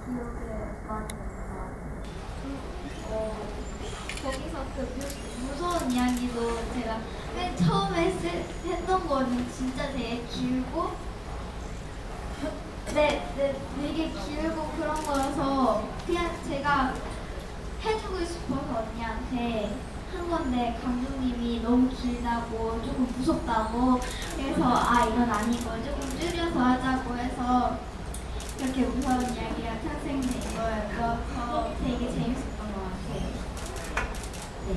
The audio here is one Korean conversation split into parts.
기억에 많이 남는 것 같아요. 거기서 그 무서운 이야기도 제가 맨 처음에 했던 거는 진짜 되게 길고 되게 길고 그런 거여서 그냥 제가 해주고 싶어서 언니한테 한 건데 감독님이 너무 길다고 조금 무섭다고 그래서 이건 아니고 조금 줄여서 하자고 해서 이렇게 무서운 이야기가 탄생된 거여서 되게 재밌었던 것 같아요. 네.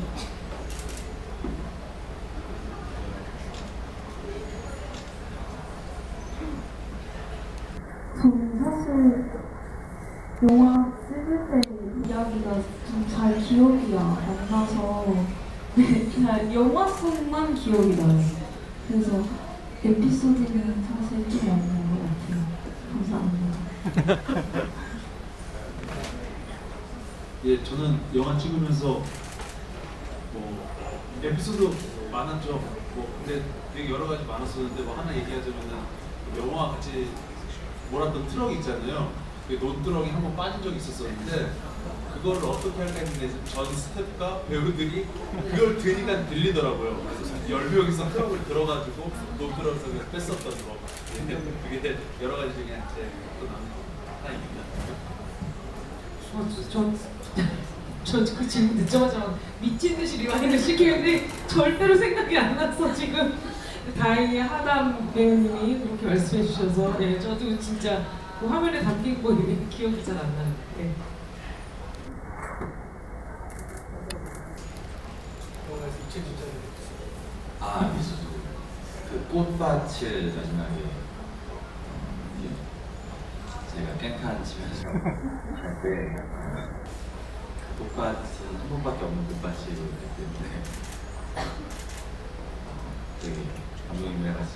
저는 사실 영화 찍을 때 이야기가 좀 잘 기억이 안 나서 그냥 영화 속만 기억이 나요. 그래서 에피소드는 사실 좀 없는 것 같아요. 감사합니다. 예, 저는 영화 찍으면서 에피소드 많았죠. 근데 되게 여러 가지 많았었는데 하나 얘기하자면은 영화 같이 몰았던 트럭이 있잖아요. 그 논트럭이 한번 빠진 적이 있었었는데 그거를 어떻게 할까 했는데 전 스태프가 배우들이 그걸 드니까 들리더라고요. 그래서 10명이서 트럭을 들어가지고 논트럭에서 그냥 뺐었던 거. 그게 여러 가지 중에 제또 남는 하나입니다. 그 질문 듣자마자 미친 듯이 리와이를 시키는데 절대로 생각이 안 났어 지금. 다행히 하담 배우님이 그렇게 말씀해 주셔서 저도 진짜 그 화면에 담긴 거 기억이 잘 안 나요. 네. 그 꽃밭을 마지막에 제가 깽판 치면서 할 때 그 꽃밭은 한 번밖에 없는 꽃밭이기 때문에 되게 감독님이랑 같이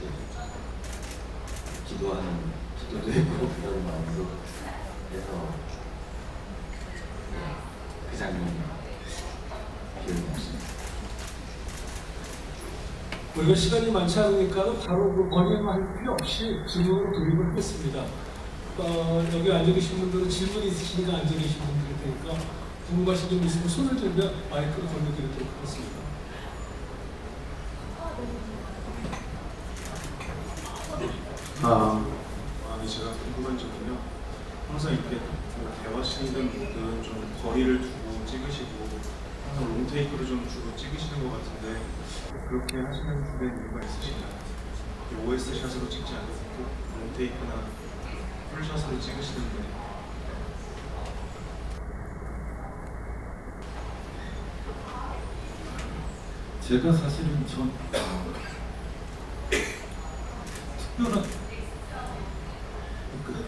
기도도 했고 그런 마음으로 해서 그 장면이 기억이 났습니다. 우리가 시간이 많지 않으니까 바로 그 번역할 필요 없이 질문으로 돌입을 하겠습니다. 여기 앉아 계신 분들은 질문이 있으시니까 앉아 계신 분들일 테니까 궁금하신 점 있으면 손을 들면 마이크를 건네드리도록 하겠습니다. 제가 궁금한 점은요. 항상 이렇게 대화씬이든 뭐든 좀 거리를 두고 찍으시고 항상 롱테이크를 좀 주로 찍으시는 것 같은데 그렇게 하시는 주된 이유가 있으신가요? OS 샷으로 찍지 않고 롱테이크나 풀샷으로 찍으시는데 제가 사실은 특별한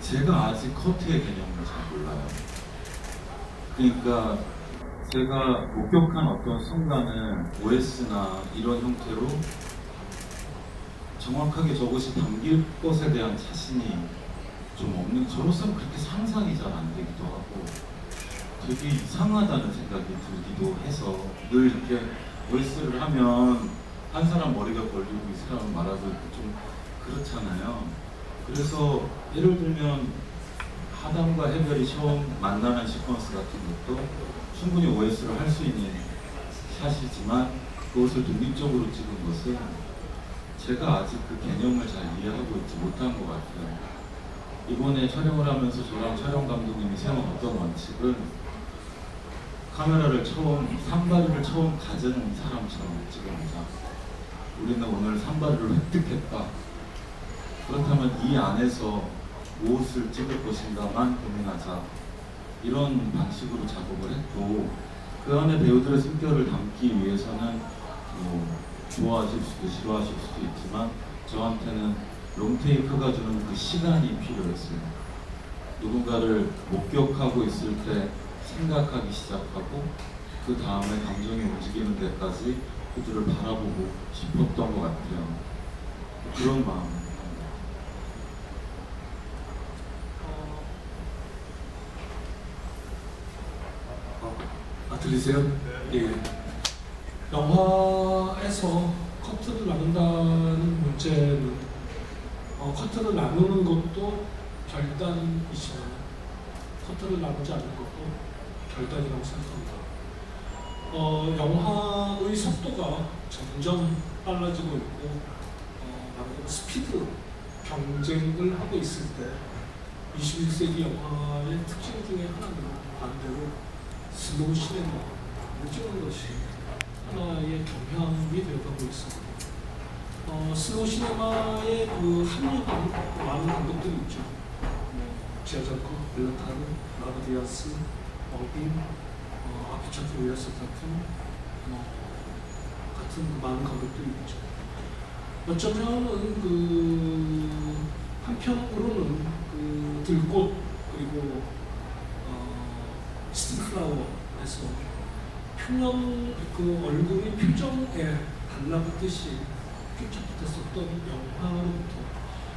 제가 아직 커트의 개념을 잘 몰라요. 그러니까 제가 목격한 어떤 순간은 OS나 이런 형태로 정확하게 저것이 담길 것에 대한 자신이 좀 없는 저로서는 그렇게 상상이 잘 안 되기도 하고 되게 이상하다는 생각이 들기도 해서 늘 이렇게 OS를 하면 한 사람 머리가 걸리고 이 사람 말하고 좀 그렇잖아요. 그래서 예를 들면 하담과 해별이 처음 만나는 시퀀스 같은 것도 충분히 OS를 할 수 있는 샷이지만 그것을 독립적으로 찍은 것은 제가 아직 그 개념을 잘 이해하고 있지 못한 것 같아요. 이번에 촬영을 하면서 저랑 촬영 감독님이 세운 어떤 원칙은 카메라를 산발이를 처음 가진 사람처럼 찍어보자. 우리는 오늘 산발이를 획득했다. 그렇다면 이 안에서 무엇을 찍을 것인가만 고민하자. 이런 방식으로 작업을 했고 그 안에 배우들의 숨결을 담기 위해서는 좋아하실 수도 싫어하실 수도 있지만 저한테는 롱테이크가 주는 그 시간이 필요했어요. 누군가를 목격하고 있을 때 생각하기 시작하고 그 다음에 감정이 움직이는 데까지 그들을 바라보고 싶었던 것 같아요. 그런 마음. 들리세요? 예. 영화에서 커트를 나눈다는 문제는 커트를 나누는 것도 결단이지만 커트를 나누지 않는 것도 결단이라고 생각합니다. 영화의 속도가 점점 빨라지고 있고 말하자면 스피드 경쟁을 하고 있을 때 21세기 영화의 특징 중에 하나는 반대로 슬로우 시네마를 찍는 것이 하나의 경향이 되어가고 있습니다. 슬로우 시네마의 그 합류한 많은 감독들이 있죠. 지아자코, 벨라타르, 라바디아스, 어빈, 아피차프 위아스 같은 많은 감독들이 있죠. 어쩌면은 그 한편으로는 그 들꽃 그리고 스팅플라워에서 표면 그 얼굴의 표정에 달라붙듯이 쫓아붙었었던 영화로부터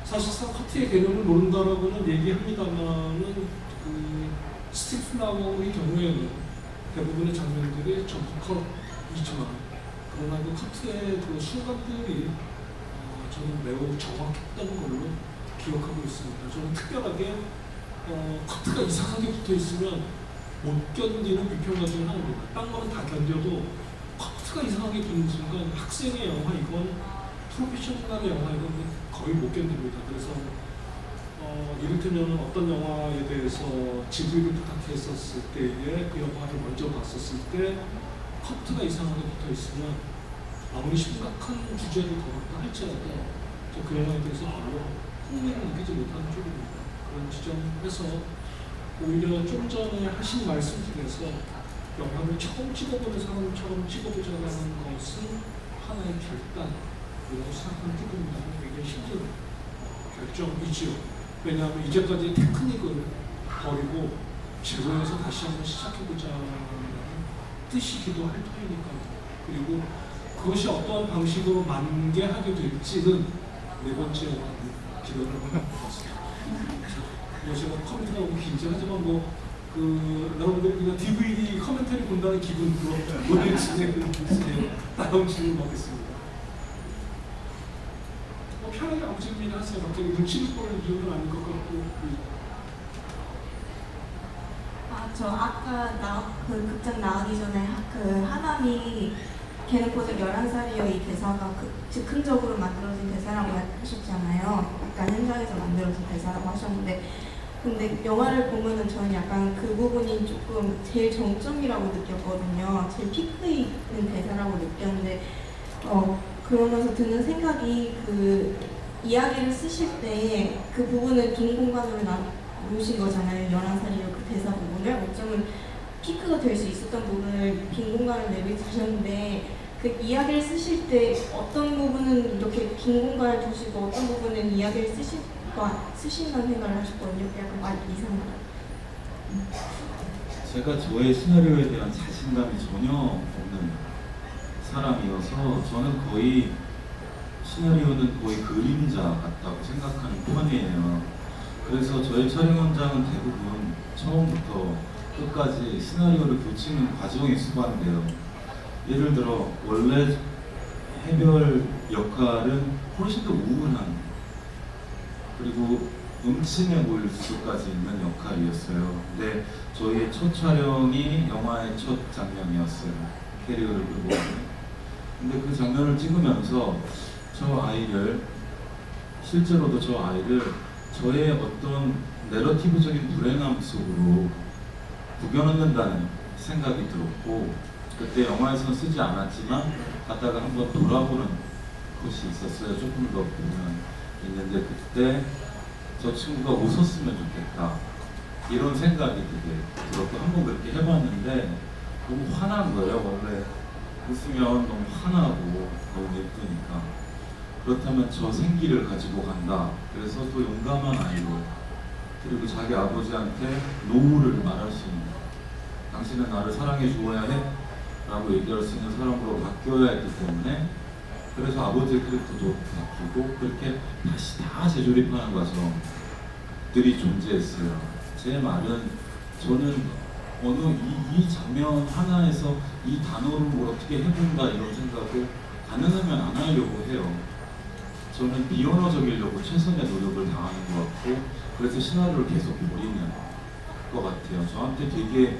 사실상 커트의 개념을 모른다라고는 얘기합니다만은 그 스팅플라워의 경우에는 대부분의 장면들이 점프컷이지만 그러나 그 커트의 그 순간들이 저는 매우 정확했던 걸로 기억하고 있습니다. 저는 특별하게 커트가 이상하게 붙어 있으면 못 견디는 비평가 중 하나입니다. 딴 거는 다 견뎌도 커트가 이상하게 붙는 순간 학생의 영화 이건 프로페셔널의 영화 이건 거의 못 견딥니다. 그래서 이를테면 어떤 영화에 대해서 지브리를 부탁했었을 때에 그 영화를 먼저 봤었을 때 커트가 이상하게 붙어 있으면 아무리 심각한 주제를 다뤘다 할지라도 그 영화에 대해서 별로 흥미를 느끼지 못하는 쪽입니다. 그런 지점에서 오히려 좀 전에 하신 말씀 중에서 영화를 처음 찍어보는 사람처럼 찍어보자는 것은 하나의 결단이라고 생각하는 부분입니다. 굉장히 힘든 결정이지요. 왜냐하면 이제까지 테크닉을 버리고 제로에서 다시 한번 시작해보자는 뜻이기도 할 터이니까요. 그리고 그것이 어떠한 방식으로 만개하게 될지는 네 번째 기도를 한번 해봤습니다. 제가 컴퓨터가 너무 길지 하지만 여러분들 그냥 DVD 커멘터리 본다는 기분으로 오늘 진행을 해주세요. 다음 질문 받겠습니다. 편하게 아무 질문이나 하세요. 갑자기 눈치를 보는 이유는 아닌 것 같고. 저 아까 그 극장 나가기 전에 그 하남이 걔는 고작 11살이요 이 대사가 즉흥적으로 만들어진 대사라고 하셨잖아요. 약간 현장에서 만들어진 대사라고 하셨는데 근데 영화를 보면은 저는 약간 그 부분이 조금 제일 정점이라고 느꼈거든요. 제일 피크 있는 대사라고 느꼈는데 그러면서 드는 생각이 그 이야기를 쓰실 때 그 부분을 빈 공간으로 나누신 거잖아요. 11살이요 그 대사 부분을 어쩌면 피크가 될 수 있었던 부분을 빈 공간을 내비두셨는데 그 이야기를 쓰실 때 어떤 부분은 이렇게 빈 공간을 두시고 어떤 부분은 이야기를 쓰신다는 생각을 하셨거든요. 약간 말 이상하다. 제가 저의 시나리오에 대한 자신감이 전혀 없는 사람이어서 저는 거의 시나리오는 거의 그림자 같다고 생각하는 편이에요. 그래서 저의 촬영 현장은 대부분 처음부터 끝까지 시나리오를 고치는 과정이 수반돼요. 예를 들어 원래 해별 역할은 훨씬 더 우울한 그리고 음침해 보일 수까지 있는 역할이었어요. 근데 저희의 첫 촬영이 영화의 첫 장면이었어요. 캐리어를 끌고 근데 그 장면을 찍으면서 저 아이를 실제로도 저 아이를 저의 어떤 내러티브적인 불행함 속으로 구겨넣는다는 생각이 들었고 그때 영화에서는 쓰지 않았지만 갔다가 한번 돌아보는 것이 있었어요. 조금 더 보면 있는데 그때 저 친구가 웃었으면 좋겠다 이런 생각이 되게 들었고 한번 그렇게 해봤는데 너무 화난 거예요. 원래 웃으면 너무 화나고 너무 예쁘니까 그렇다면 저 생기를 가지고 간다. 그래서 또 용감한 아이로 그리고 자기 아버지한테 노후를 말할 수 있는 당신은 나를 사랑해 주어야 해 라고 얘기할 수 있는 사람으로 바뀌어야 했기 때문에 그래서 아버지의 캐릭터도 바뀌고 그렇게 다시 다 재조립하는 과정들이 존재했어요. 제 말은 저는 어느 이 장면 하나에서 이 단어를 뭘 어떻게 해본다 이런 생각을 가능하면 안 하려고 해요. 저는 비언어적이려고 최선의 노력을 다하는 것 같고 그래서 시나리오를 계속 버리는 것 같아요. 저한테 되게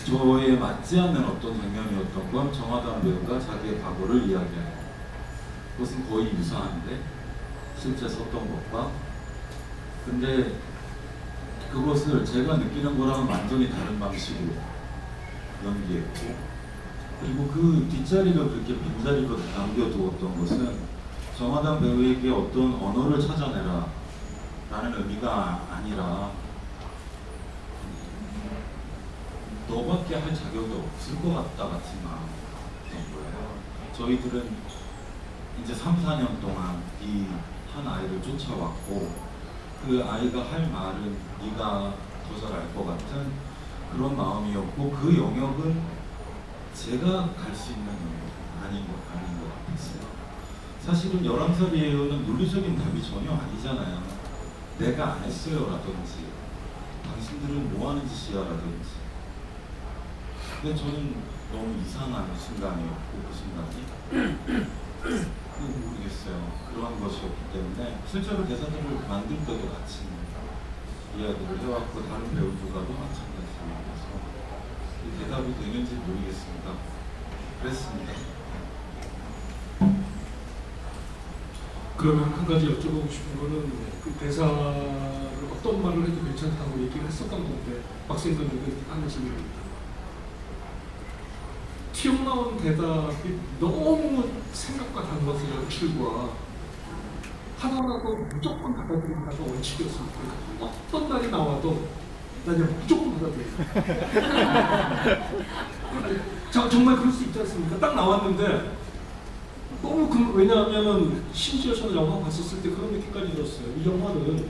저에 맞지 않는 어떤 장면이었던 건 정하담 배우가 자기의 과거를 이야기해요. 그것은 거의 유사한데 실제 썼던 것과 근데 그것을 제가 느끼는 거랑은 완전히 다른 방식으로 연기했고 그리고 그 뒷자리가 그렇게 빈자리로 남겨두었던 것은 정하담 배우에게 어떤 언어를 찾아내라 라는 의미가 아니라 너밖에 할 자격이 없을 것 같다 같은 마음이었던 거예요. 저희들은 이제 3, 4년 동안 이 한 아이를 쫓아왔고 그 아이가 할 말은 네가 더 잘 알 것 같은 그런 마음이었고 그 영역은 제가 갈 수 있는 영역은 아닌 것 같았어요. 사실은 11살이에요는 논리적인 답이 전혀 아니잖아요. 내가 안 했어요 라든지 당신들은 뭐 하는 짓이야 라든지 근데 저는 너무 이상한 순간이었고 그 순간이 모르겠어요. 그런 것이었기 때문에 실제로 대사들을 만들 때도 같이 이야기를 해왔고 다른 배우들과도 마찬가지라서 이 대답이 되는지 모르겠습니다. 그랬습니다. 그러면 한 가지 여쭤보고 싶은 거는 그 대사를 어떤 말을 해도 괜찮다고 얘기를 했었던 건데 박생근에게 하는 질문입니다. 튀어나온 대답이 너무 생각과 달라서 연출과 하나라도 무조건 받아들인다가 원칙이었습니다. 어떤 말이 나와도 나 그냥 무조건 받아들여요. 정말 그럴 수 있지 않습니까? 딱 나왔는데 너무 왜냐하면 심지어 저는 영화 봤었을 때 그런 느낌까지 들었어요. 이 영화는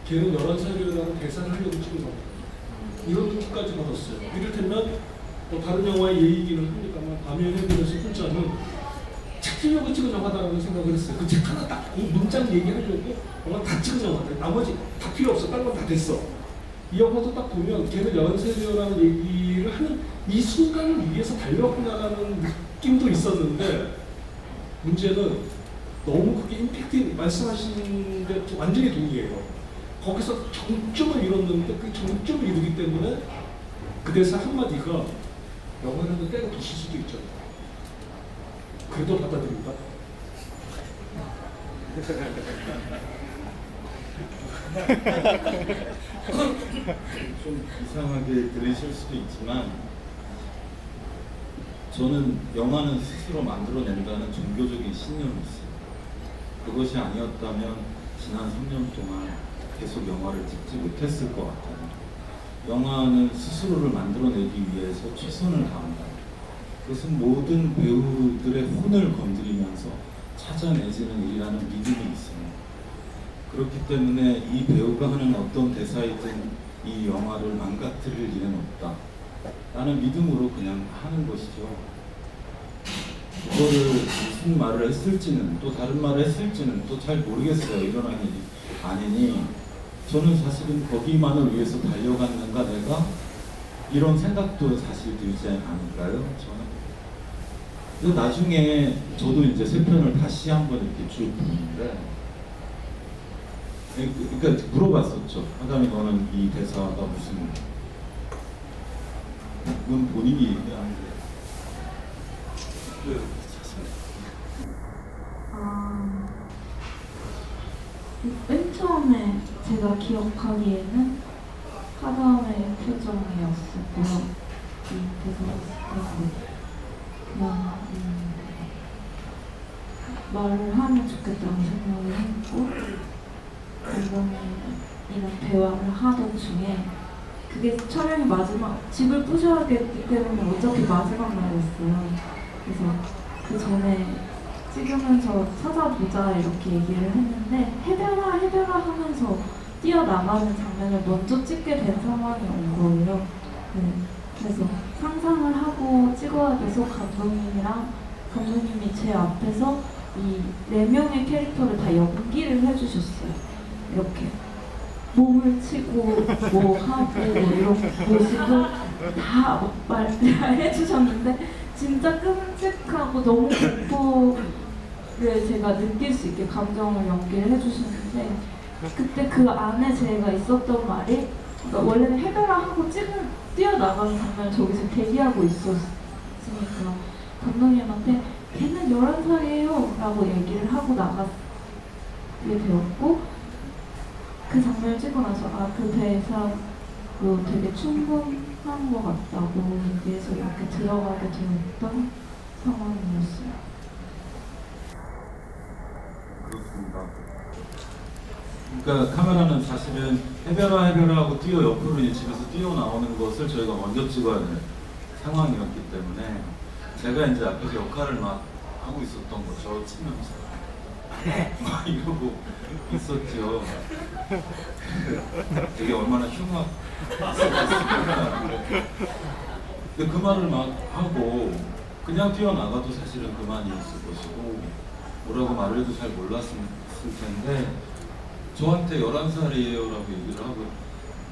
걔는 11살이라는 대사를 하려고 찍은 겁니다. 이런 느낌까지 받았어요. 이를테면 다른 영화의 예의기는 합니다만 밤의 해변에서 혼자는 책 찍으려고 찍은 영화다라는 생각을 했어요. 그 책 하나 딱 문장 얘기하려고 영화 다 찍은 영화다. 나머지 다 필요 없어. 다른 건 다 됐어. 이 영화도 딱 보면 걔는 11살이라는 얘기를 하는 이 순간을 위해서 달려왔구나라는 느낌도 있었는데 문제는 너무 그게 임팩트 말씀하신 데 완전히 동의해요. 거기서 정점을 이뤘는데 그 정점을 이루기 때문에 그 대사 한마디가 영화라도 때려 부실 수도 있잖아요. 그래도 받아들인다? 좀 이상하게 들리실 수도 있지만 저는 영화는 스스로 만들어낸다는 종교적인 신념이 있어요. 그것이 아니었다면 지난 3년 동안 계속 영화를 찍지 못했을 것 같아요. 영화는 스스로를 만들어내기 위해서 최선을 다한다. 그것은 모든 배우들의 혼을 건드리면서 찾아내지는 일이라는 믿음이 있습니다. 그렇기 때문에 이 배우가 하는 어떤 대사이든 이 영화를 망가뜨릴 일은 없다 라는 믿음으로 그냥 하는 것이죠. 그거를 무슨 말을 했을지는 또 다른 말을 했을지는 또 잘 모르겠어요. 일어난 일이 아니니 저는 사실은 거기만을 위해서 달려갔는가 내가 이런 생각도 사실 들지 않을까요? 저는. 근데 나중에 저도 이제 세 편을 다시 한번 이렇게 쭉 보는데 그러니까 물어봤었죠. 하담이 너는 이 대사가 무슨 그건 본인이 얘기하는데 맨 처음에 제가 기억하기에는 하담의 표정이었었고요. 이 대사였을 때 그냥 말을 하면 좋겠다는 생각을 했고 감독님이랑 대화를 하던 중에 그게 촬영이 마지막 집을 부셔야 되기 때문에 어차피 마지막 날이었어요. 그래서 그 전에 찍으면서 찾아보자 이렇게 얘기를 했는데 해변아 하면서 뛰어나가는 장면을 먼저 찍게 된 상황이 온 거예요. 네. 그래서 상상을 하고 찍어야 돼서 감독님이 제 앞에서 이 4명의 캐릭터를 다 연기를 해주셨어요. 이렇게 몸을 치고 뭐 하고 이런 모습도 다 해주셨는데 진짜 끔찍하고 너무 공포를 제가 느낄 수 있게 감정을 연기를 해주시는데 그때 그 안에 제가 있었던 말이 그러니까 원래는 해변을 하고 뛰어나가는 장면을 저기서 대기하고 있었으니까 감독님한테 걔는 11살이에요 라고 얘기를 하고 나가게 되었고, 그 장면을 찍고 나서 그 대사로 되게 충분한 것 같다고 얘기해서 이렇게 들어가게 되었던 상황이었어요. 그렇습니다. 그러니까 카메라는 사실은 해변아 하고 뛰어 옆으로 이제 집에서 뛰어나오는 것을 저희가 먼저 찍어야 될 상황이었기 때문에 제가 이제 앞에서 역할을 막 하고 있었던 거죠. 치면서 막 이러고 있었죠. 되게 얼마나 흉악했습니까. 근데 그 말을 막 하고 그냥 뛰어나가도 사실은 그만이었을 것이고 뭐라고 말을 해도 잘 몰랐을 텐데 저한테 11살이에요 라고 얘기를 하고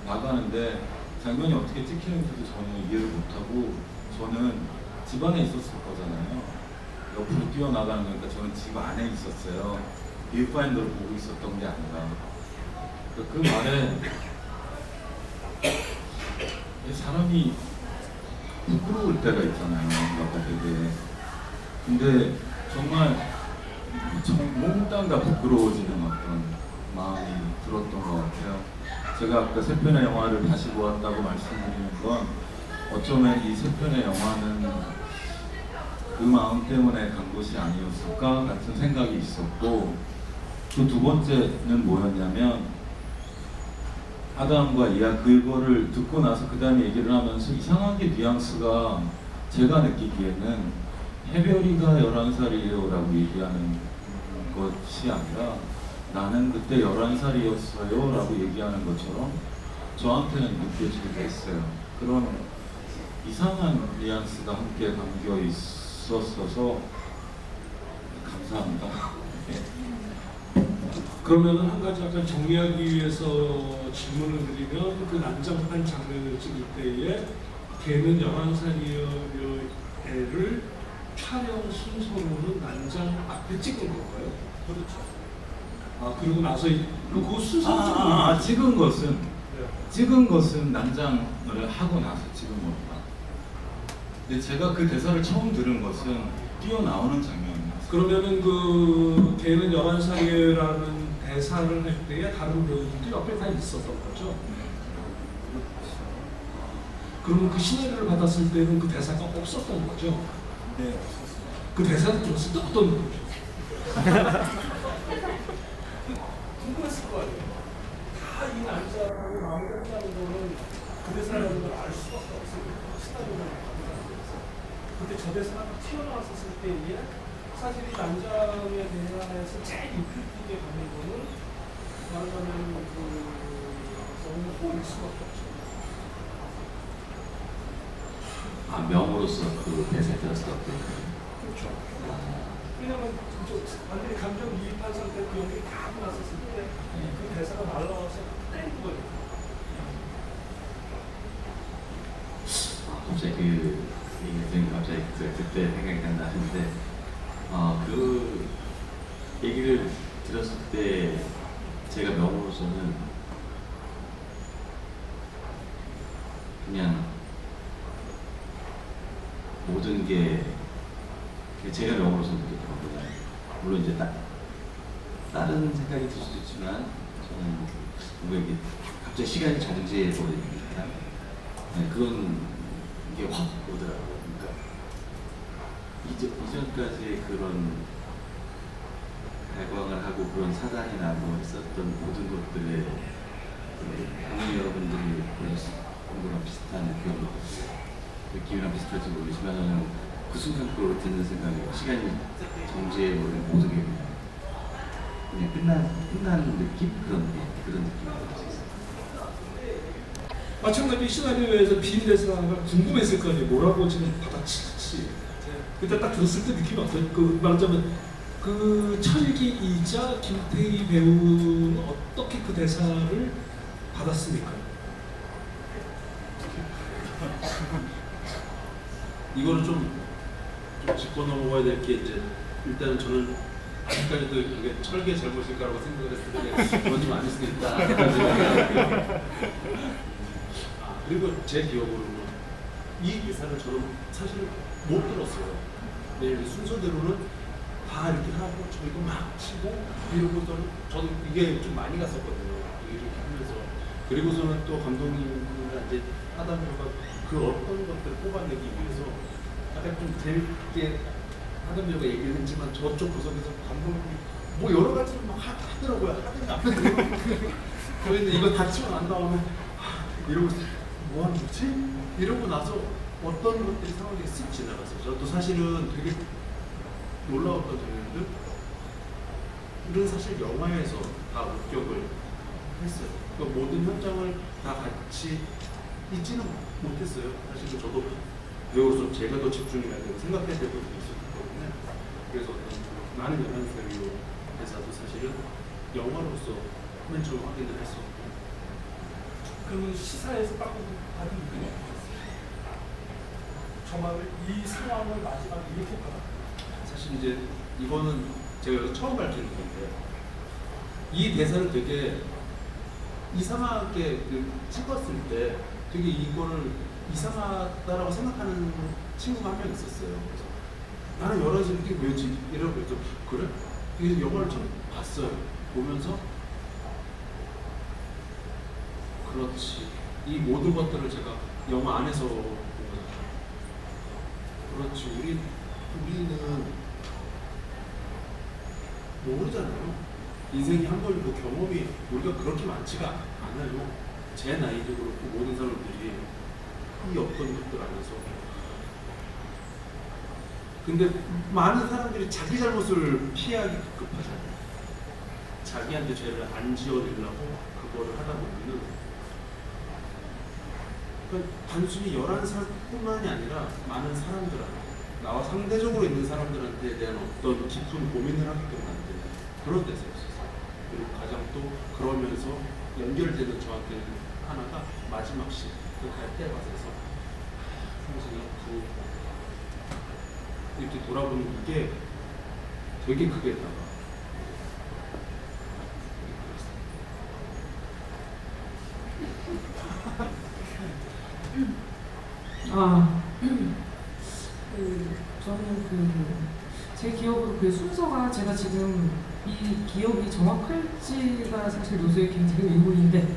나가는데 장면이 어떻게 찍히는지도 전혀 이해를 못하고 저는 집 안에 있었을 거잖아요. 옆으로 뛰어나가는 거니까 저는 집 안에 있었어요. 뷰파인더를 보고 있었던 게 아니라. 그 말에 사람이 부끄러울 때가 있잖아요. 뭔가 되게. 근데 정말 몽땅 다 부끄러워지는 어떤 마음이 들었던 것 같아요. 제가 아까 세 편의 영화를 다시 보았다고 말씀드리는 건 어쩌면 이 세 편의 영화는 그 마음 때문에 간 것이 아니었을까 같은 생각이 있었고, 또 두 번째는 뭐였냐면 아담과 이야 그거를 듣고 나서 그 다음에 얘기를 하면서 이상하게 뉘앙스가 제가 느끼기에는 해별이가 11살이에요 라고 얘기하는 것이 아니라 나는 그때 11살이었어요 라고 얘기하는 것처럼 저한테는 느껴지기도 했어요. 그런 이상한 뉘앙스가 함께 담겨 있었어서 감사합니다. 그러면은 한 가지 약간 정리하기 위해서 질문을 드리면 그 난장판 장면을 찍을 때에 걔는 11살이에요 애를 촬영 순서로는 난장 앞에 찍은 건가요? 그렇죠. 그리고 나서 그 순서 찍은 것은 난장을 하고 나서 찍은 겁니다. 근데 제가 그 대사를 처음 들은 것은 뛰어나오는 장면이었어요. 그러면은 그 걔는 11살이라는 대사를 할 때에 다른 배우들도 옆에 다 있었던 거죠? 그러면 그 시나리오를 받았을 때는 그 대사가 없었던 거죠? 네. 그 대사를 들었을 때 어떤 느낌이죠? 궁금했을 거 아니에요? 다 이 남자하고 마음이 같다는 거는 그 대사라는 걸 알 수밖에 없어요. 시나리오를 받았어요. 근데 저 대사가 튀어나왔을 때에 사실 이 남자의 대화에서 제일 입힐 게 가는 거는 말하자면 호일 수밖에 없죠. 명으로서 그 대사에 들었을 때 그렇죠. 왜냐면 완전히 감정이입한 상태로 그 연기 다 하고 났었을 때 그 대사가 날라와서 땡 거예요. 갑자기 그 얘기를 갑자기 그때 생각이 나는데 그 얘기를 들었을 때 제가 명으로서는 그냥 모든 게 제가 명으로서 느꼈거든요. 물론 이제 다른 생각이 들 수도 있지만 저는 뭔가 이게 갑자기 시간이 정지해 버리니까 그런 게 확 오더라고요. 그러니까 이전까지 그런 발광을 하고 그런 사단이나 뭐 있었던 모든 것들에 국민 여러분들이 보셨을 거랑 비슷한 그런 느낌이랑 비슷할지 모르지만 저는 그 순간 그걸 듣는 생각이 시간이 정지해버린 모든 게 그냥 끝난 느낌? 그런 느낌이 들었어요. 마찬가지 시나리오에서 비밀 대사가 궁금했을 거 아니에요. 뭐라고 지금 받아칠지. 그때 딱 들었을 때 느낌이 어떠세요? 그 말하자면 그 철기이자 김태희 배우는 어떻게 그 대사를 받았습니까? 이거는 좀 짚고 넘어가야 될 게 이제 일단은 저는 아직까지도 이게 철기의 잘못일까라고 생각을 했을 때 그건 좀 아닐 수도 있다. 그리고 제 기억으로는 이 대사를 저는 사실 못 들었어요. 네, 순서대로는 다 이렇게 하고 저희도 막 치고 이러고서는 저도 이게 좀 많이 갔었거든요. 이렇게 하면서 그리고서는 또 감독님이나 이제 하담배우가 그 어떤 것들을 뽑아내기 위해서 약간 좀 재밌게 하담배우가 얘기를 했지만 저쪽 구석에서 감독님이 뭐 여러 가지를 막 하더라고요. 하더니 앞에 저희는 이거 다 치고 난 다음에 이러고 뭐 하는 거지? 이러고 나서 어떤 것들이 상황이 쓱 지나갔어요. 저도 사실은 되게 놀라웠던 장면들은 사실 영화에서 다 목격을 했어요. 그러니까 모든 현장을 다 같이 있지는 못했어요. 사실은 저도 배우로서 제가 더 집중해야 되고 생각해야 될 것도 있었기 때문에 그래서 어떤 많은 연한세리오 대사도 사실은 영화로서 맨 처음 확인을 했었고 그러면 시사에서 받은 느낌이 어떠셨어요? 정말 이 상황을 마지막에 이렇게 받았어요. 사실 이제 이거는 제가 여기서 처음 밝히는 건데 이 대사를 되게 이상하게 찍었을 때 되게 이거를 이상하다라고 생각하는 친구가 한 명 있었어요. 그래서 나는 여러 가지 이렇게 왜지? 이러고 그래서 그래? 그래서 영화를 처음 봤어요. 보면서 그렇지. 이 모든 것들을 제가 영화 안에서 본 거죠. 그렇지. 우리는 모르잖아요. 인생이 한 번도 경험이 우리가 그렇게 많지가 않아요. 제 나이도 그렇고 모든 사람들이 이 어떤 것들 안에서. 근데 많은 사람들이 자기 잘못을 피하기 급급하잖아요. 자기한테 죄를 안 지어내려고 그거를 하다 보면은 그러니까 단순히 11살뿐만이 아니라 많은 사람들한테 나와 상대적으로 있는 사람들한테 대한 어떤 깊은 고민을 하게끔 만드는 그런 대사였었어요. 그리고 가장 또 그러면서 연결되는 저한테는 하나가 마지막 시, 그 갈대밭에서 평생이 이렇게 돌아보는 게 되게 크게 다가 저는 제 기억으로 그 순서가 제가 지금 이 기억이 정확할지가 사실 요새 굉장히 의문인데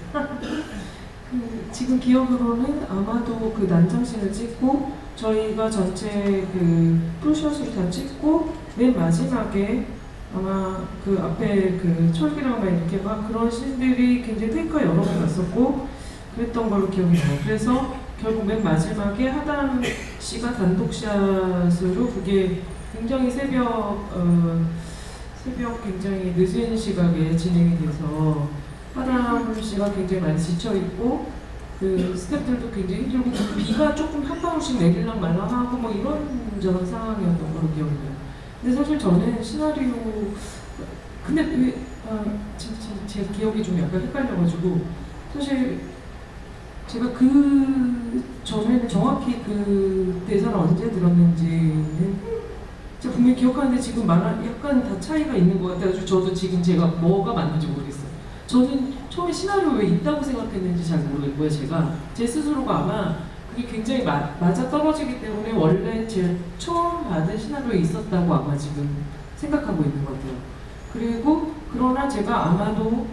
지금 기억으로는 아마도 그 난장신을 찍고 저희가 전체 그 풀샷을 다 찍고 맨 마지막에 아마 그 앞에 그 철기랑 막 이렇게 막 그런 씬들이 굉장히 테이크가 여러 번 났었고 그랬던 걸로 기억이 나요. 그래서 결국 맨 마지막에 하담 씨가 단독샷으로 그게 굉장히 새벽 굉장히 늦은 시각에 진행이 돼서 하담 씨가 굉장히 많이 지쳐 있고 그 스태프들도 굉장히 힘들고 비가 조금 한 방울씩 내릴랑 말랑 하고 뭐 이런 상황이었던 걸로 기억이 나요. 근데 사실 저는 시나리오 근데 왜 제 기억이 좀 약간 헷갈려가지고 사실 제가 그 전에는 정확히 그 대사를 언제 들었는지는 제가 분명히 기억하는데 지금 약간 다 차이가 있는 것 같아가지고 저도 지금 제가 뭐가 맞는지 모르겠어요. 저는 처음에 시나리오에 있다고 생각했는지 잘 모르겠고요. 제가 제 스스로가 아마 그게 굉장히 맞아 떨어지기 때문에 원래 제 처음 받은 시나리오에 있었다고 아마 지금 생각하고 있는 것 같아요. 그리고 그러나 제가 아마도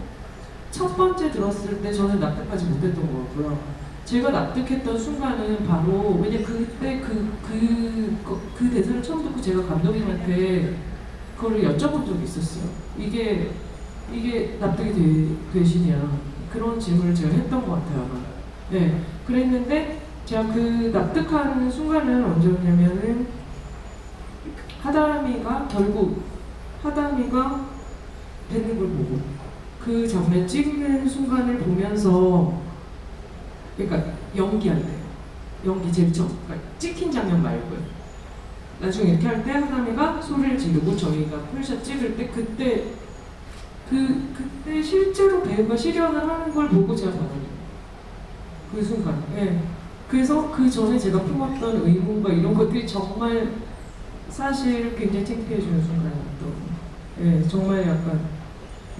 첫 번째 들었을 때 저는 납득하지 못했던 것 같고요. 제가 납득했던 순간은 바로 왜냐 그때 그 대사를 처음 듣고 제가 감독님한테 그걸 여쭤본 적이 있었어요. 이게 납득이 되시냐 그런 질문을 제가 했던 것 같아요. 아마. 네, 그랬는데 제가 그 납득한 순간은 언제였냐면은 하담이가 뱉는 걸 보고 그 장면 찍는 순간을 보면서 그러니까 연기할 때 연기 제일 처음 그러니까 찍힌 장면 말고요. 나중에 이렇게 할 때 하담이가 소리를 지르고 저희가 풀샷 찍을 때 그때 실제로 배우가 실현을 하는 걸 보고 제가 받아요. 그 순간. 예. 그래서 그 전에 제가 품었던 의문과 이런 것들이 정말 사실 굉장히 창피해지는 순간이었던. 예, 정말 약간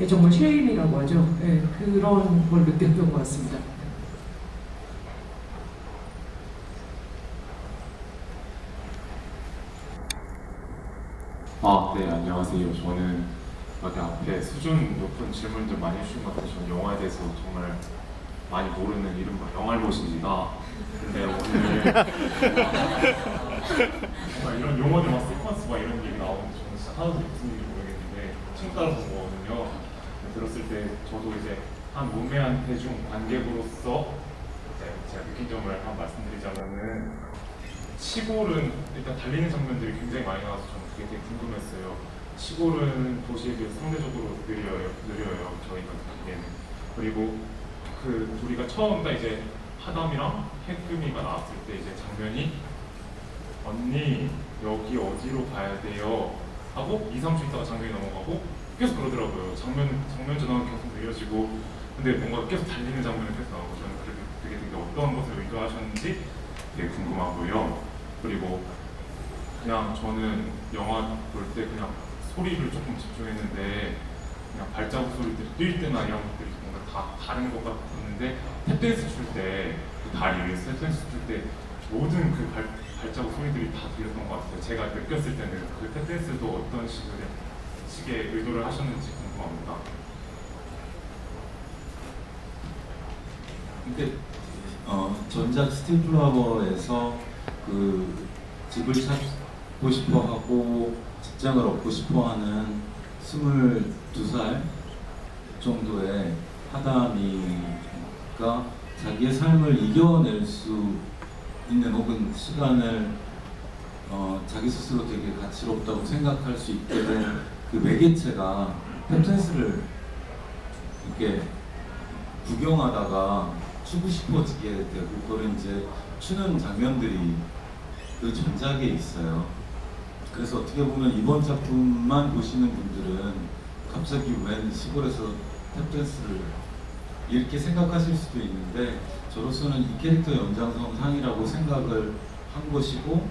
정말 쉐임이라고 하죠. 예, 그런 걸 느꼈던 것 같습니다. 네, 안녕하세요. 저는 여기 앞에 수준 높은 질문 좀 많이 해주신 것 같아요. 저는 영화에 대해서 정말 많이 모르는 이른바 영알못입니다. 근데 오늘 정말 이런 용어들 막 시퀀스 막 이런 얘기 나오는데 저는 진짜 하나도 무슨 얘기인지 모르겠는데 친구 따라 본 거거든요. 들었을 때 저도 이제 한 문매한 대중 관객으로서 이제 제가 느낀 점을 한번 말씀드리자면은 시골은 일단 달리는 장면들이 굉장히 많이 나와서 저는 그게 되게 궁금했어요. 시골은 도시에 비해서 상대적으로 느려요. 저희가 보기에는. 그리고 그 우리가 처음 이제 하담이랑 해금이가 나왔을 때 이제 장면이 언니 여기 어디로 가야 돼요? 하고 2, 3초 있다가 장면이 넘어가고 계속 그러더라고요. 장면 전환은 계속 느려지고 근데 뭔가 계속 달리는 장면이 계속 나오고 저는 그게 되게 어떤 것을 의도하셨는지 되게 궁금하고요. 그리고 그냥 저는 영화 볼 때 그냥 소리를 조금 집중했는데 그냥 발자국 소리들이 뛸 때나 이런 것들이 뭔가 다 다른 것 같았는데 탭댄스 출 때 그 다리 위에서 탭댄스 출 때 모든 그 발자국 소리들이 다 들렸던 것 같아요. 제가 느꼈을 때는 그 탭댄스도 어떤 식의 의도를 하셨는지 궁금합니다. 근데 전작 스틸플라워에서 그 집을 찾고 싶어하고 직장을 얻고 싶어하는 22살 정도의 하담이가 자기의 삶을 이겨낼 수 있는 혹은 시간을 자기 스스로 되게 가치롭다고 생각할 수 있게 된 그 매개체가 탭댄스를 이렇게 구경하다가 추고 싶어지게 되고 그걸 이제 추는 장면들이 그 전작에 있어요. 그래서 어떻게 보면 이번 작품만 보시는 분들은 갑자기 웬 시골에서 탭댄스를 이렇게 생각하실 수도 있는데 저로서는 이 캐릭터 연장선상이라고 생각을 한 것이고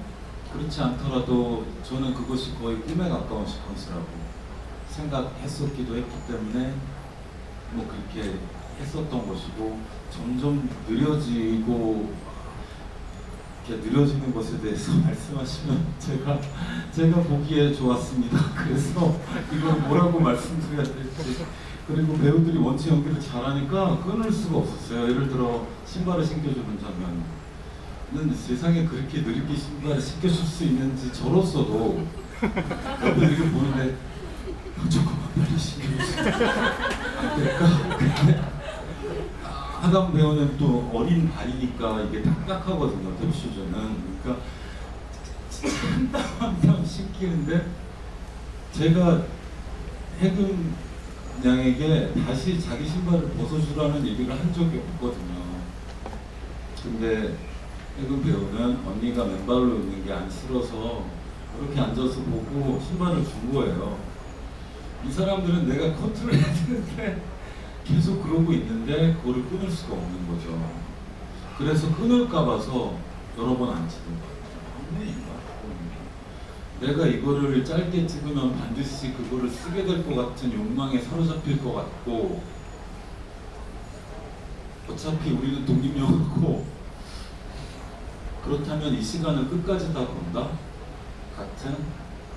그렇지 않더라도 저는 그것이 거의 꿈에 가까운 시퀀스라고 생각했었기도 했기 때문에 뭐 그렇게 했었던 것이고 점점 느려지고 이렇게 느려지는 것에 대해서 말씀하시면 제가 보기에 좋았습니다. 그래서 이걸 뭐라고 말씀드려야 될지 그리고 배우들이 원체 연기를 잘하니까 끊을 수가 없었어요. 예를 들어 신발을 신겨주는 장면은 세상에 그렇게 느리게 신발을 신겨줄 수 있는지 저로서도 옆에 이렇게 보는데 조금만 빨리 신겨주세요. 안 될까? 근데 하담 배우는 또 어린 발이니까 이게 딱딱하거든요. 탭슈즈는. 그러니까 한 땀 신기는데 제가 해금 양에게 다시 자기 신발을 벗어주라는 얘기를 한 적이 없거든요. 근데 해금 배우는 언니가 맨발로 있는 게 안쓰러서 그렇게 앉아서 보고 신발을 준 거예요. 이 사람들은 내가 컨트롤 해야 되는데 계속 그러고 있는데 그거를 끊을 수가 없는 거죠. 그래서 끊을까 봐서 여러 번 안 찍은 거예요. 내가 이거를 짧게 찍으면 반드시 그거를 쓰게 될 것 같은 욕망에 사로잡힐 것 같고 어차피 우리는 독립영화고 그렇다면 이 시간을 끝까지 다 본다? 같은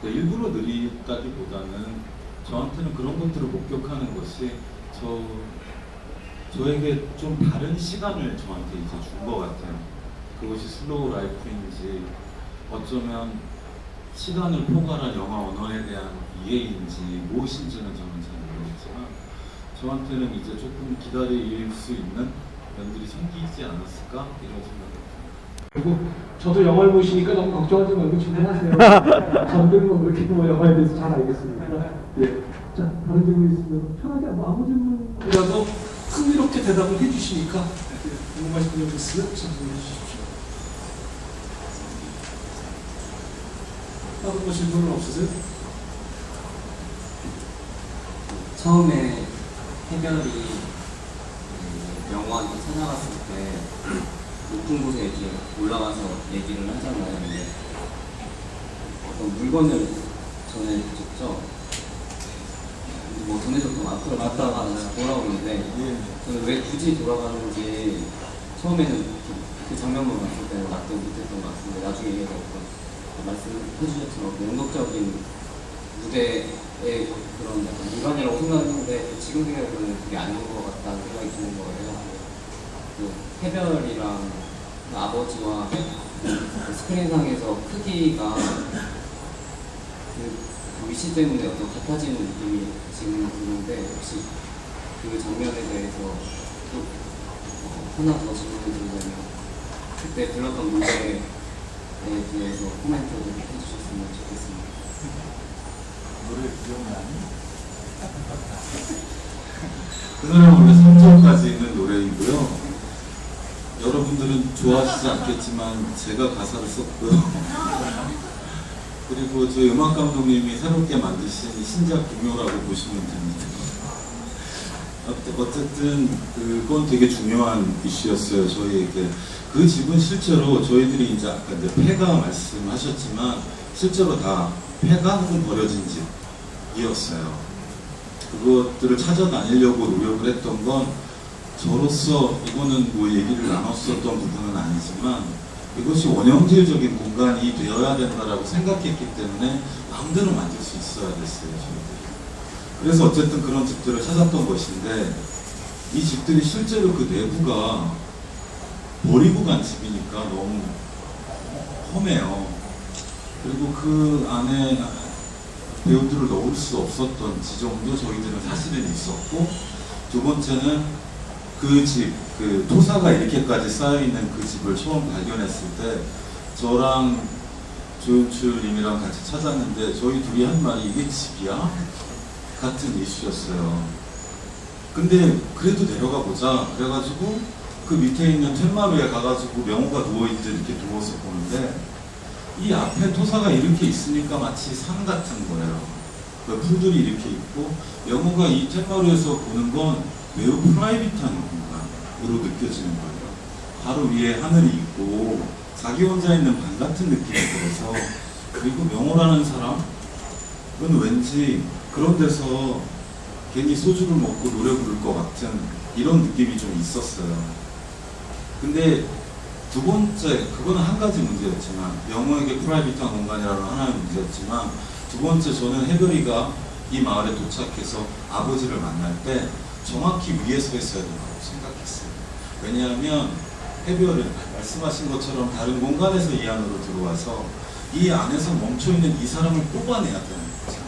일부러 느리다기보다는 저한테는 그런 것들을 목격하는 것이 저에게 좀 다른 시간을 저한테 이제 준 것 같아요. 그것이 슬로우 라이프인지 어쩌면 시간을 포괄한 영화 언어에 대한 이해인지 무엇인지는 저는 잘 모르겠지만 저한테는 이제 조금 기다릴 수 있는 면들이 생기지 않았을까 이런 생각을 그리고 저도 영화를 보시니까 너무 걱정하지 말고 질문하세요. 저는 뭐 그렇게 뭐 영화에 대해서 잘 알겠습니다. 네. 자, 다른 질문 있으면 편하게 아무 질문이라도 흥미롭게 대답을 해주시니까 궁금하신 점 있으면 질문해 주십시오. 다른 거 질문은 없으세요? 처음에 해결이 영화한테 찾아갔을 때 높은 곳에 이제 올라가서 얘기를 하잖아요. 근데 어떤 물건을 전해줬죠. 뭐 전해줬던 앞으로 갔다가 돌아오는데 저는 왜 굳이 돌아가는지 처음에는 그 장면만 봤을 때는 납득 못했던 것 같은데 나중에 얘기해서 말씀해 주셨지만 연극적인 무대의 그런 약간 일반이라고 생각했는데 지금 생각해보면 그게 아닌 것 같다는 생각이 드는 거예요. 그 해별이랑 그 아버지와 그 스크린상에서 크기가 그 위치 때문에 어떤 같아지는 느낌이 지금 드는데 혹시 그 장면에 대해서 또 하나 더 질문을 드리자면 그때 불렀던 노래에 대해서 코멘트를 해주셨으면 좋겠습니다. 노래 기억나니? 그 노래는 원래 3절까지 있는 노래이고요. 여러분들은 좋아하시지 않겠지만 제가 가사를 썼고요. 그리고 저희 음악 감독님이 새롭게 만드신 신작 동요라고 보시면 됩니다. 어쨌든 그건 되게 중요한 이슈였어요, 저희에게. 그 집은 실제로 저희들이 이제 아까 이제 폐가 말씀하셨지만 실제로 다 폐가 혹은 버려진 집이었어요. 그것들을 찾아다니려고 노력을 했던 건 저로서 이거는 뭐 얘기를 나눴었던 부분은 아니지만 이것이 원형질적인 공간이 되어야 된다라고 생각했기 때문에 마음대로 만들 수 있어야 됐어요, 저희들이. 그래서 어쨌든 그런 집들을 찾았던 것인데 이 집들이 실제로 그 내부가 버리고 간 집이니까 너무 험해요. 그리고 그 안에 배우들을 넣을 수 없었던 지점도 저희들은 사실은 있었고, 두 번째는 그 집, 그 토사가 이렇게까지 쌓여있는 그 집을 처음 발견했을 때 저랑 조윤출님이랑 같이 찾았는데 저희 둘이 한 말이 이게 집이야? 같은 이슈였어요. 근데 그래도 내려가 보자 그래가지고 그 밑에 있는 툇마루에 가가지고 명호가 누워있는데 이렇게 누워서 보는데 이 앞에 토사가 이렇게 있으니까 마치 산 같은 거예요. 그 풀들이 이렇게 있고 명호가 이 툇마루에서 보는 건 매우 프라이빗한 공간으로 느껴지는 거예요. 바로 위에 하늘이 있고 자기 혼자 있는 방 같은 느낌이 들어서, 그리고 명호라는 사람은 왠지 그런 데서 괜히 소주를 먹고 노래 부를 것 같은 이런 느낌이 좀 있었어요. 근데 두 번째, 그거는 한 가지 문제였지만, 명호에게 프라이빗한 공간이라는 하나의 문제였지만, 두 번째 저는 해별이가 이 마을에 도착해서 아버지를 만날 때 정확히 위에 서 있어야 된다고 생각했어요. 왜냐하면 해별은 말씀하신 것처럼 다른 공간에서 이 안으로 들어와서 이 안에서 멈춰있는 이 사람을 뽑아내야 되는 거죠.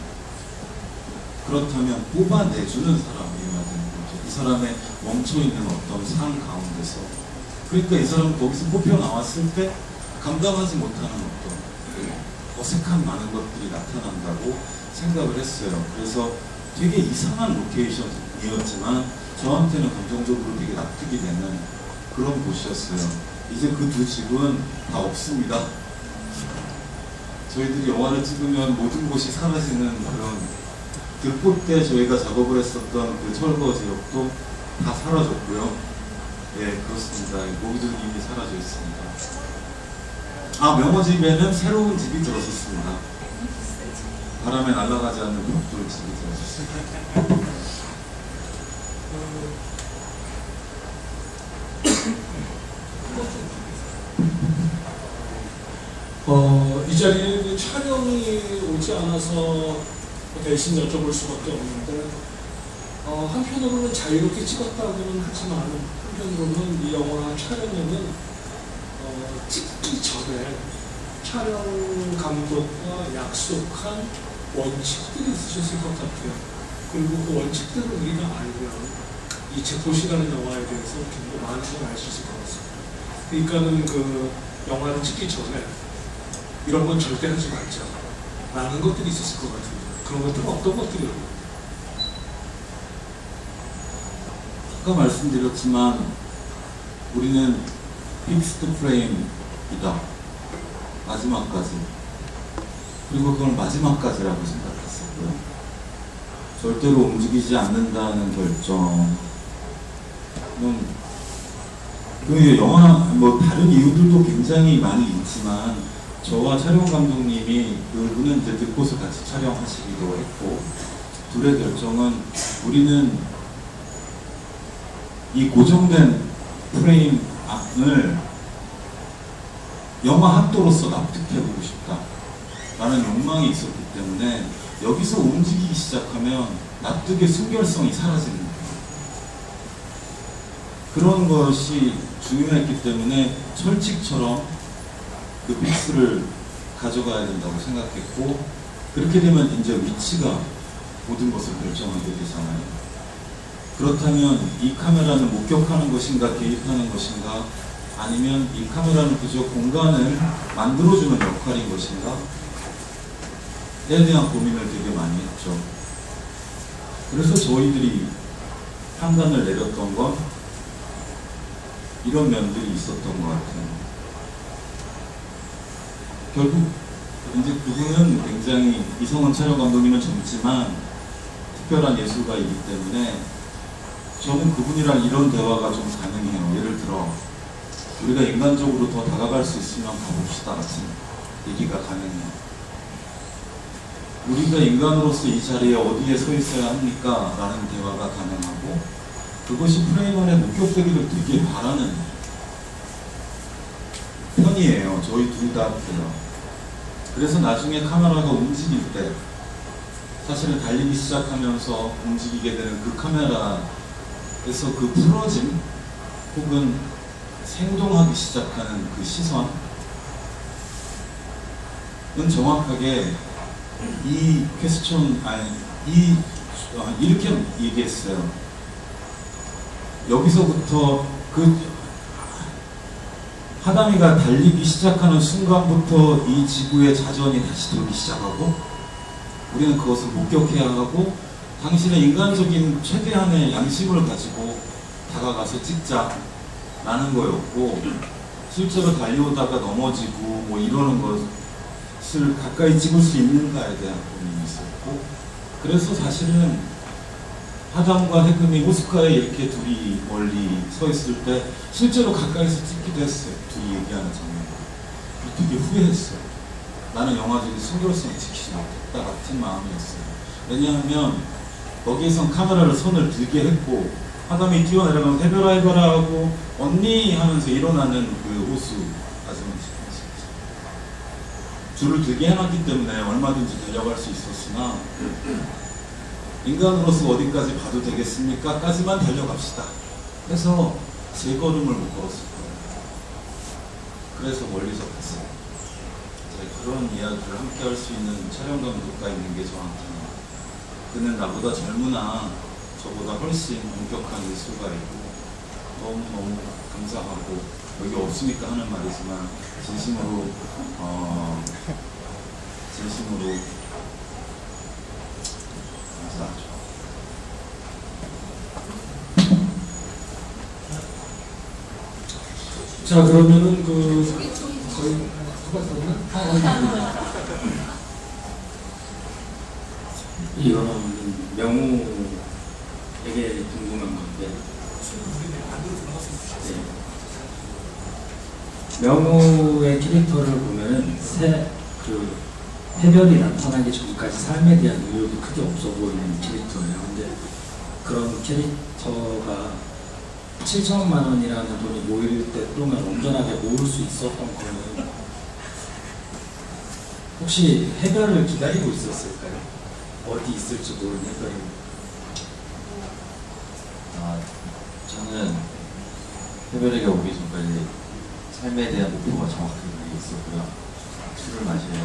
그렇다면 뽑아내주는 사람이어야 되는 거죠. 이 사람의 멈춰있는 어떤 상 가운데서. 그러니까 이 사람은 거기서 뽑혀 나왔을 때 감당하지 못하는 어떤 어색한 많은 것들이 나타난다고 생각을 했어요. 그래서 되게 이상한 로케이션이었지만 저한테는 감정적으로 되게 납득이 되는 그런 곳이었어요. 이제 그 두 집은 다 없습니다. 저희들이 영화를 찍으면 모든 곳이 사라지는 그런, 들꽃 때 저희가 작업을 했었던 그 철거 지역도 다 사라졌고요. 예, 그렇습니다. 모두 이미 사라져 있습니다. 아, 명호집에는 새로운 집이 들어섰습니다. 바람에 날아가지 않는 벽돌 집이 들어섰습니다. 이 자리에 촬영이 오지 않아서 대신 여쭤볼 수밖에 없는데, 한편으로는 자유롭게 찍었다고는 하지만 한편으로는 이 영화 촬영에는 찍기 전에 촬영 감독과 약속한 원칙들이 있으셨을 것 같아요. 그리고 그 원칙들을 우리가 알면 이 제포시라는 영화에 대해서 좀 더 많은 걸 알 수 있을 것 같습니다. 그러니까는 그 영화를 찍기 전에 이런 건 절대 하지 말자 라는 것들이 있었을 것 같은데, 그런 것들은 어떤 것들이에요? 아까 말씀드렸지만 우리는 픽스드 프레임이다, 마지막까지. 그리고 그걸 마지막까지라고 생각했었고요. 절대로 움직이지 않는다는 결정은, 그 영화 뭐 다른 이유들도 굉장히 많이 있지만 저와 촬영 감독님이 그분은 이제 듣고서 같이 촬영하시기도 했고, 둘의 결정은 우리는 이 고정된 프레임 안을 영화 학도로서 납득해보고 싶다 라는 욕망이 있었기 때문에 여기서 움직이기 시작하면 납득의 순결성이 사라지는 거예요. 그런 것이 중요했기 때문에 철칙처럼 그 픽스를 가져가야 된다고 생각했고, 그렇게 되면 이제 위치가 모든 것을 결정하게 되잖아요. 그렇다면 이 카메라는 목격하는 것인가 개입하는 것인가, 아니면 이 카메라는 그저 공간을 만들어주는 역할인 것인가 에 대한 고민을 되게 많이 했죠. 그래서 저희들이 판단을 내렸던 건 이런 면들이 있었던 것 같아요. 결국 이제 그분은 굉장히, 이성원 촬영 감독님은 젊지만 특별한 예술가이기 때문에 저는 그분이랑 이런 대화가 좀 가능해요. 예를 들어 우리가 인간적으로 더 다가갈 수 있으면 가봅시다 같은 얘기가 가능해요. 우리가 인간으로서 이 자리에 어디에 서 있어야 합니까? 라는 대화가 가능하고, 그것이 프레임 안에 목격되기를 되게 바라는 편이에요. 저희 둘 다 그래요. 그래서 나중에 카메라가 움직일 때, 사실은 달리기 시작하면서 움직이게 되는 그 카메라에서 그 풀어짐 혹은 생동하기 시작하는 그 시선은 정확하게 이 퀘스천, 이렇게 얘기했어요. 여기서부터 그 하담이가 달리기 시작하는 순간부터 이 지구의 자전이 다시 돌기 시작하고, 우리는 그것을 목격해야 하고, 당신의 인간적인 최대한의 양심을 가지고 다가가서 찍자라는 거였고, 실제로 달려오다가 넘어지고 뭐 이러는 것을 가까이 찍을 수 있는가에 대한 고민이 있었고, 그래서 사실은 하담과 해금이 오스카에 이렇게 둘이 멀리 서 있을 때 실제로 가까이서 찍기도 했어요. 둘이 얘기하는 장면. 되게 후회했어요. 나는 영화적인 순결성을 지키지 못했다 같은 마음이었어요. 왜냐하면 거기에선 카메라를 손을 들게 했고, 하담이 뛰어내려가면 해별아 해별아 하고 언니 하면서 일어나는 그 호수 아주머니 줄을 들게 해놨기 때문에 얼마든지 달려갈 수 있었으나, 인간으로서 어디까지 봐도 되겠습니까? 까지만 달려갑시다 해서 3걸음을 못 걸었을 거예요. 그래서 멀리서 봤어요. 그런 이야기를 함께 할 수 있는 촬영 감독가 있는 게 저한테는, 그는 나보다 젊으나 저보다 훨씬 엄격한 예술가이고 너무너무 감사하고, 여기 없으니까 하는 말이지만 진심으로 감사하죠. 자, 그러면은 거의 누가 썼나? 이거는 명우에게 궁금한 건데, 명우의 캐릭터를 보면은 해별이 나타나기 전까지 삶에 대한 의욕이 크게 없어 보이는 캐릭터예요. 근데 그런 캐릭터가 7천만 원이라는 돈이 모일 때 동안 온전하게 모을 수 있었던 거는 혹시 해별을 기다리고 있었을까요? 어디 있을지 모르는 해별이. 저는 해별이가 오기 전까지 삶에 대한 목표가 정확하게 있었고요. 술을 마셔야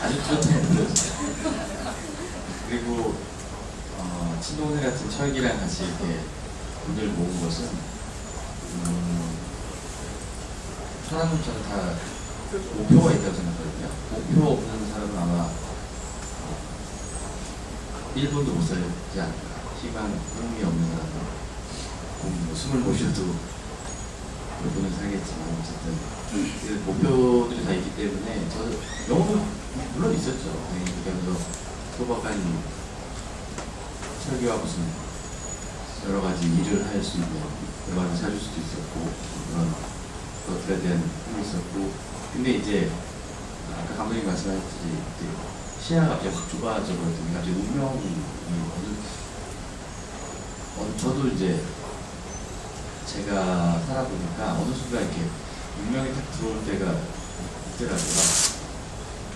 아주 뚜렷하게 보였어요. 그리고 친동생 같은 철기랑 같이 이렇게 돈을 모은 것은 사람은 저는 다 목표가 있다고 생각하거든요. 목표 없는 사람은 아마 1분도 못 살지 않을까. 희망, 꿈이 없는 사람은 숨을 모셔도 몇 분은 살겠지만 어쨌든 그 목표들이 다 있기 때문에 저는 영어는 물론 있었죠. 그렇게 하면서 소박한 설교와 무슨 여러 가지 일을 할 수 있는 음악을 사줄 수도 있었고, 그런 것들에 대한 꿈이 있었고, 근데 이제 아까 감독님 말씀하셨듯이 시야가 갑자기 확 좁아져 버렸더니 갑자기 운명이 저도 이제 제가 살아보니까 어느 순간 이렇게 운명이 딱 들어올 때가 있더라고요.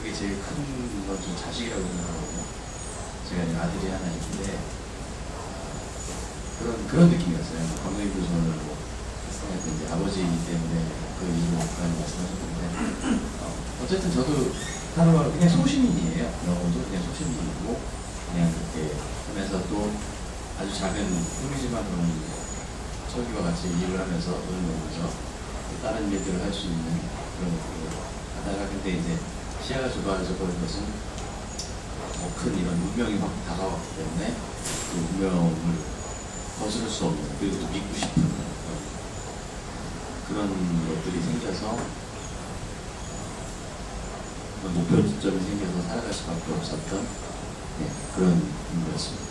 그게 제일 큰 건 좀 자식이라고 생각하거든요. 제가 이제 아들이 하나 있는데 그런 느낌이었어요. 감독님 보시면 뭐 이제 아버지 때문에 그 이유로 그런 말씀하셨는데 어쨌든 저도 하루하루 그냥 소시민이에요. 영어도 그냥 소시민이고 그냥 그렇게 하면서 또 아주 작은 꿈이지만 저기와 같이 일을 하면서 노는 거면서 다른 일들을 할 수 있는 그런 것들을 하다가 근데 이제 시야가 좁아져 버린 것은 큰 이런 운명이 확 다가왔기 때문에 그 운명을 거스를 수 없는 그리고 또 믿고 싶은 그런 것들이 생겨서 목표점이 생겨서 살아갈 수밖에 없었던 그런 인물이었습니다.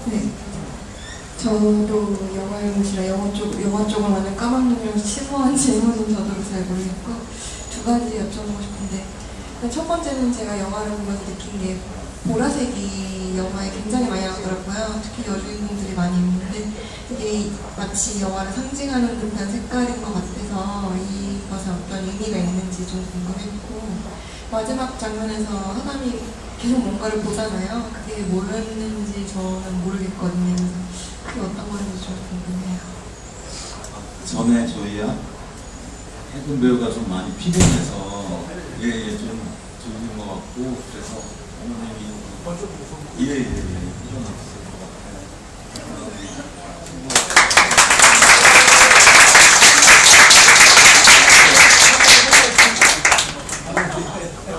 네. 저도 영화영시라 영화 쪽을 완전 까막눈이라서 심오한 질문은 저도 잘 모르겠고 두 가지 여쭤보고 싶은데 첫 번째는 제가 영화를 보면서 느낀 게 보라색이 영화에 굉장히 많이 나오더라고요. 특히 여주인공들이 많이 있는데 이게 마치 영화를 상징하는 듯한 색깔인 것 같아서 이것에 어떤 의미가 있는지 좀 궁금했고 마지막 장면에서 하남이 계속 뭔가를 보잖아요. 그게 뭐였는지 저는 모르겠거든요. 그게 어떤 건지 좀 궁금해요. 전에 저희야 해군 배우가 좀 많이 피곤해서 좀 졸린 것 같고 그래서 어머님이 일어났을 것 같아요.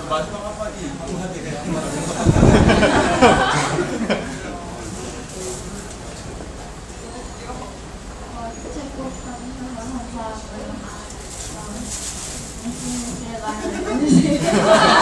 마지막 한마디 하게 SNS에 많이 올려주세요.